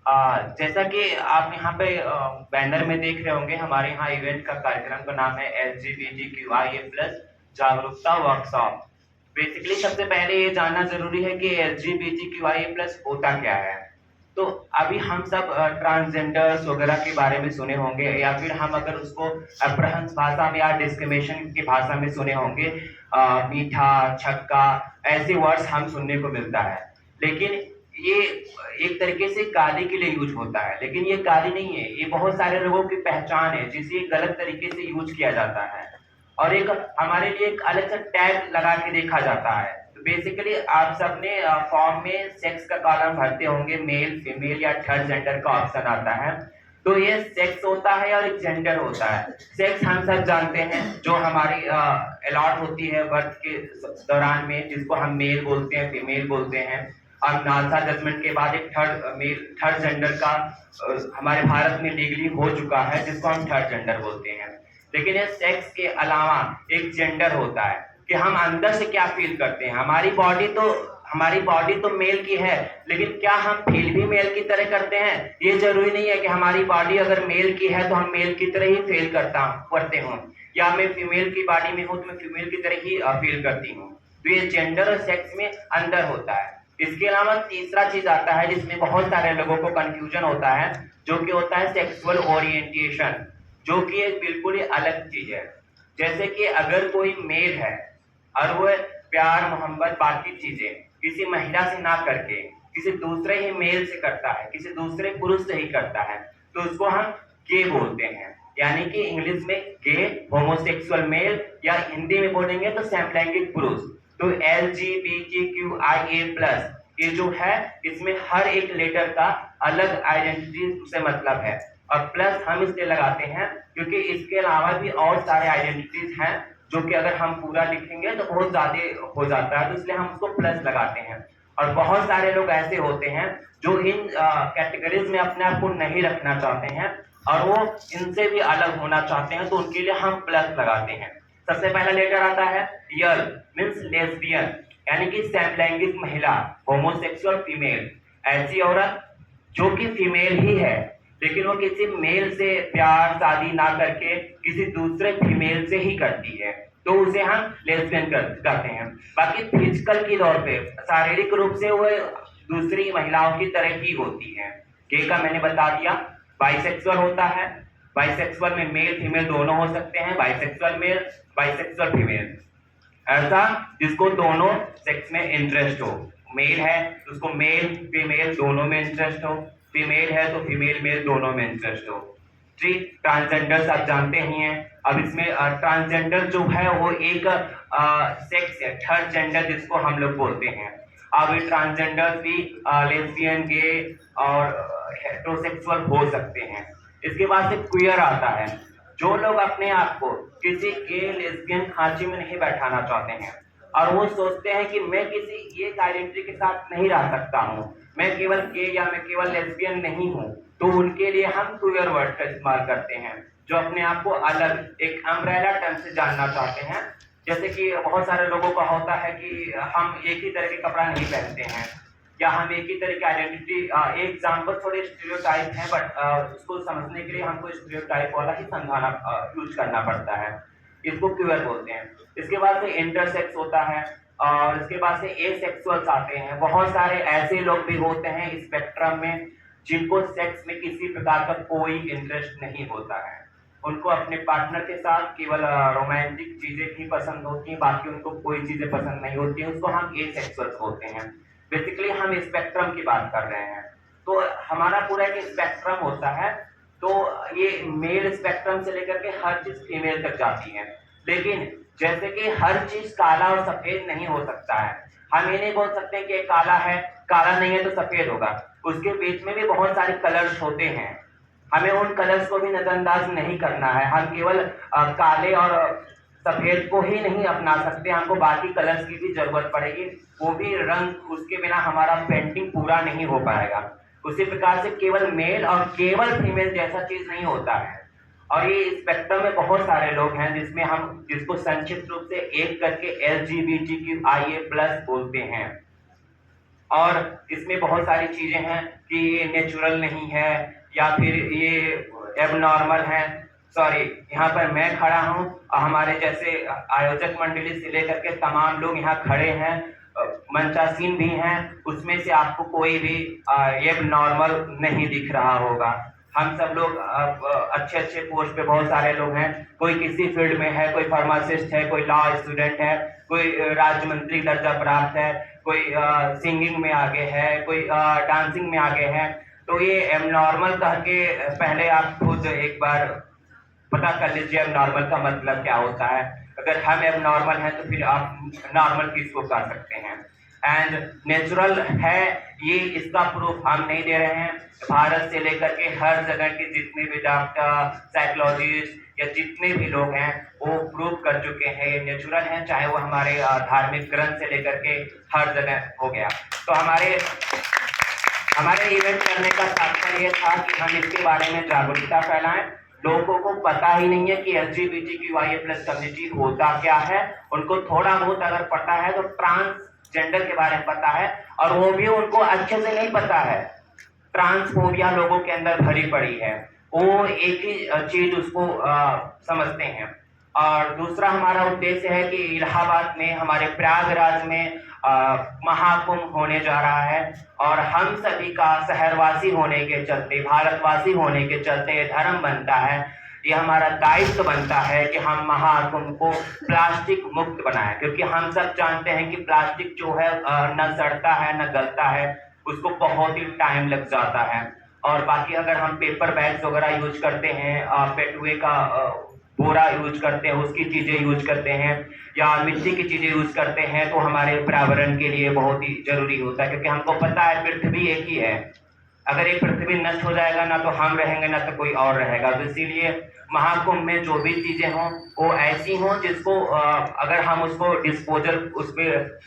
जैसा कि आप यहाँ पे बैनर में देख रहे होंगे, हमारे यहाँ इवेंट का कार्यक्रम का नाम है LGBTQIA+ जागरूकता वर्कशॉप। बेसिकली सबसे पहले ये जानना जरूरी है कि LGBTQIA+ होता क्या है। तो अभी हम सब ट्रांसजेंडर्स वगैरह के बारे में सुने होंगे, या फिर हम अगर उसको अपभ्रंश भाषा में या डिस्क्रिमिनेशन की भाषा में सुने होंगे, मीठा, छक्का, ऐसे वर्ड्स हम सुनने को मिलता है। लेकिन ये एक तरीके से गाली के लिए यूज होता है, लेकिन ये गाली नहीं है, ये बहुत सारे लोगों की पहचान है जिसे गलत तरीके से यूज किया जाता है और एक हमारे लिए एक अलग सा टैग लगा के देखा जाता है। तो बेसिकली आप सबने फॉर्म में सेक्स का कॉलम भरते होंगे, मेल, फीमेल या थर्ड जेंडर का ऑप्शन आता है। तो ये सेक्स होता है और एक जेंडर होता है। सेक्स हम सब जानते हैं, जो हमारी अलॉट होती है बर्थ के दौरान में, जिसको हम मेल बोलते हैं, फीमेल बोलते हैं। और नालसा जजमेंट के बाद एक थर्ड जेंडर का हमारे भारत में लीगली हो चुका है, जिसको हम थर्ड जेंडर बोलते हैं। लेकिन ये सेक्स के अलावा एक जेंडर होता है कि हम अंदर से क्या फील करते हैं। हमारी बॉडी तो मेल की है, लेकिन क्या हम फील भी मेल की तरह करते हैं? ये जरूरी नहीं है कि हमारी बॉडी अगर मेल की है तो हम मेल की तरह ही फील करते हूँ, या मैं फीमेल की बॉडी में हूँ तो मैं फीमेल की तरह ही फील करती हूँ। तो ये जेंडर और सेक्स में अंदर होता है। इसके अलावा तीसरा चीज आता है जिसमें बहुत सारे लोगों को कंफ्यूजन होता है, जो कि होता है सेक्सुअल ओरिएंटेशन, जो कि एक बिल्कुल ही अलग चीज है। जैसे कि अगर कोई मेल है और वो प्यार, मोहब्बत, बाकी चीजें किसी महिला से ना करके किसी दूसरे ही मेल से करता है, किसी दूसरे पुरुष से ही करता है, तो उसको हम गे बोलते हैं। यानी कि इंग्लिश में गे, होमोसेक्सुअल मेल, या हिंदी में बोलेंगे तो समलैंगिक पुरुष। तो LGBTQIA+ ये जो है, इसमें हर एक लेटर का अलग आइडेंटिटी से मतलब है, और प्लस हम इसलिए लगाते हैं क्योंकि इसके अलावा भी और सारे आइडेंटिटीज हैं, जो कि अगर हम पूरा लिखेंगे तो बहुत ज्यादा हो जाता है, तो इसलिए हम उसको प्लस लगाते हैं। और बहुत सारे लोग ऐसे होते हैं जो इन कैटेगरीज में अपने आप को नहीं रखना चाहते हैं और वो इनसे भी अलग होना चाहते हैं, तो उनके लिए हम प्लस लगाते हैं। सबसे पहला लेटर आता है यल, मीन्स लेस्बियन, यानी कि समलैंगिक महिला, होमोसेक्सुअल फीमेल, ऐसी औरत जो कि फीमेल ही है लेकिन वो किसी मेल से प्यार, शादी ना करके किसी दूसरे फीमेल से ही करती है, तो उसे हम लेस्बियन कहते हैं। बाकी फिजिकल के तौर पे, शारीरिक रूप से वो दूसरी महिलाओं की तरह ही होती है। गे का मैंने बता दिया। बाइसेक्सुअल होता है, बाइसेक्सुअल में मेल फीमेल दोनों हो सकते हैं, बाइसेक्सुअल मेल, बाइसेक्सुअल फीमेल, ऐसा जिसको दोनों सेक्स में इंटरेस्ट हो। मेल है तो उसको मेल फीमेल दोनों में इंटरेस्ट हो, फीमेल है तो फीमेल मेल दोनों में इंटरेस्ट हो। ठीक, ट्रांसजेंडर्स आप जानते ही हैं। अब इसमें ट्रांसजेंडर जो है वो एक सेक्स है, थर्ड जेंडर जिसको हम लोग बोलते हैं। अब ट्रांसजेंडर्स भी लेस्बियन, गे और हेटेरोसेक्सुअल हो सकते हैं। इसके बाद से क्वियर आता है, जो लोग अपने आप को किसी गे लेस्बियन खांची में नहीं बैठाना चाहते हैं और वो सोचते हैं कि मैं किसी एक आइडेंटिटी के साथ नहीं रह सकता हूँ, मैं केवल गे या मैं केवल लेस्बियन नहीं हूँ, तो उनके लिए हम क्वियर वर्ड का इस्तेमाल करते हैं, जो अपने आप को अलग एक अम्ब्रेला टर्म से जानना चाहते हैं। जैसे कि बहुत सारे लोगों का होता है कि हम एक ही तरह के कपड़ा नहीं पहनते हैं, या हम एक ही तरह की आइडेंटिटी, एक एग्जाम्पल थोड़े स्टीरियोटाइप है, बट उसको समझने के लिए हमको स्टीरियोटाइप वाला ही समझाना यूज करना पड़ता है। इसको क्यूअर बोलते हैं। इसके बाद से इंटरसेक्स होता है, और इसके बाद से एसेक्सुअल्स आते हैं। बहुत सारे ऐसे लोग भी होते हैं स्पेक्ट्रम में जिनको सेक्स में किसी प्रकार का कोई इंटरेस्ट नहीं होता है, उनको अपने पार्टनर के साथ केवल रोमांटिक चीजें ही पसंद होती हैं, बाकी उनको कोई चीजें पसंद नहीं होती है, उसको हम एसेक्सुअल्स बोलते हैं। बेसिकली हम स्पेक्ट्रम की बात कर रहे हैं, तो हमारा पूरा एक स्पेक्ट्रम होता है। तो ये मेल स्पेक्ट्रम से लेकर के हर चीज फीमेल तक जाती है। लेकिन जैसे कि हर चीज काला और सफेद नहीं हो सकता है, हम ये नहीं बोल सकते कि काला है, काला नहीं है तो सफेद होगा, उसके बीच में भी बहुत सारे कलर्स होते हैं। हमें उन कलर्स को भी नजरअंदाज नहीं करना है। हम केवल काले और सफेद को ही नहीं अपना सकते, हमको बाकी कलर्स की भी जरूरत पड़ेगी। वो भी रंग, उसके बिना हमारा पेंटिंग पूरा नहीं हो पाएगा। उसी प्रकार से केवल मेल और केवल फीमेल जैसा चीज नहीं होता है। और ये स्पेक्ट्रम में बहुत सारे लोग हैं जिसमें हम जिसको संक्षिप्त रूप से एक करके LGBTQIA+ बोलते हैं। और इसमें बहुत सारी चीज़ें हैं कि ये नेचुरल नहीं है या फिर ये एबनॉर्मल है। सॉरी, यहाँ पर मैं खड़ा हूँ और हमारे जैसे आयोजक मंडली से लेकर के तमाम लोग यहाँ खड़े हैं, मंचासीन भी हैं, उसमें से आपको कोई भी एबनॉर्मल नहीं दिख रहा होगा। हम सब लोग अच्छे अच्छे पोस्ट पे बहुत सारे लोग हैं, कोई किसी फील्ड में है, कोई फार्मासिस्ट है, कोई लॉ स्टूडेंट है, कोई राज्य मंत्री दर्जा प्राप्त है, कोई सिंगिंग में आगे है, कोई डांसिंग में आगे है। तो ये एबनॉर्मल कह के पहले आप खुद एक बार पता कर लीजिए एबनॉर्मल का मतलब क्या होता है। अगर हम एबनॉर्मल हैं तो फिर आप नॉर्मल किसको कर सकते हैं। एंड नेचुरल है ये, इसका प्रूफ हम नहीं दे रहे हैं। भारत से लेकर के हर जगह के जितने भी डॉक्टर, साइकोलॉजिस्ट या जितने भी लोग हैं वो प्रूव कर चुके हैं ये नेचुरल है, चाहे वो हमारे धार्मिक ग्रंथ से लेकर के हर जगह हो गया। तो हमारे इवेंट करने का तात्पर्य ये था कि हम इसके बारे में जागरूकता फैलाएं। लोगों को पता ही नहीं है कि LGBTQIA+ कम्युनिटी होता क्या है। उनको थोड़ा बहुत अगर पता है तो ट्रांसजेंडर के बारे में पता है, और वो भी उनको अच्छे से नहीं पता है। ट्रांसफोबिया लोगों के अंदर भरी पड़ी है, वो एक ही चीज उसको समझते हैं। और दूसरा हमारा उद्देश्य है कि इलाहाबाद में, हमारे प्रयागराज में महाकुंभ होने जा रहा है, और हम सभी का शहरवासी होने के चलते, भारतवासी होने के चलते धर्म बनता है, ये हमारा दायित्व बनता है कि हम महाकुंभ को प्लास्टिक मुक्त बनाएं। क्योंकि हम सब जानते हैं कि प्लास्टिक जो है न सड़ता है न गलता है, उसको बहुत ही टाइम लग जाता है। और बाकी अगर हम पेपर बैग्स वगैरह यूज करते हैं, पेटुए का बोरा यूज करते हैं, उसकी चीज़ें यूज करते हैं, या मिट्टी की चीज़ें यूज करते हैं, तो हमारे पर्यावरण के लिए बहुत ही जरूरी होता है। क्योंकि हमको पता है पृथ्वी एक ही है, अगर ये पृथ्वी नष्ट हो जाएगा ना तो हम रहेंगे ना तो कोई और रहेगा। तो इसीलिए महाकुंभ में जो भी चीज़ें हों वो ऐसी हों जिसको अगर हम उसको डिस्पोजल, उस पर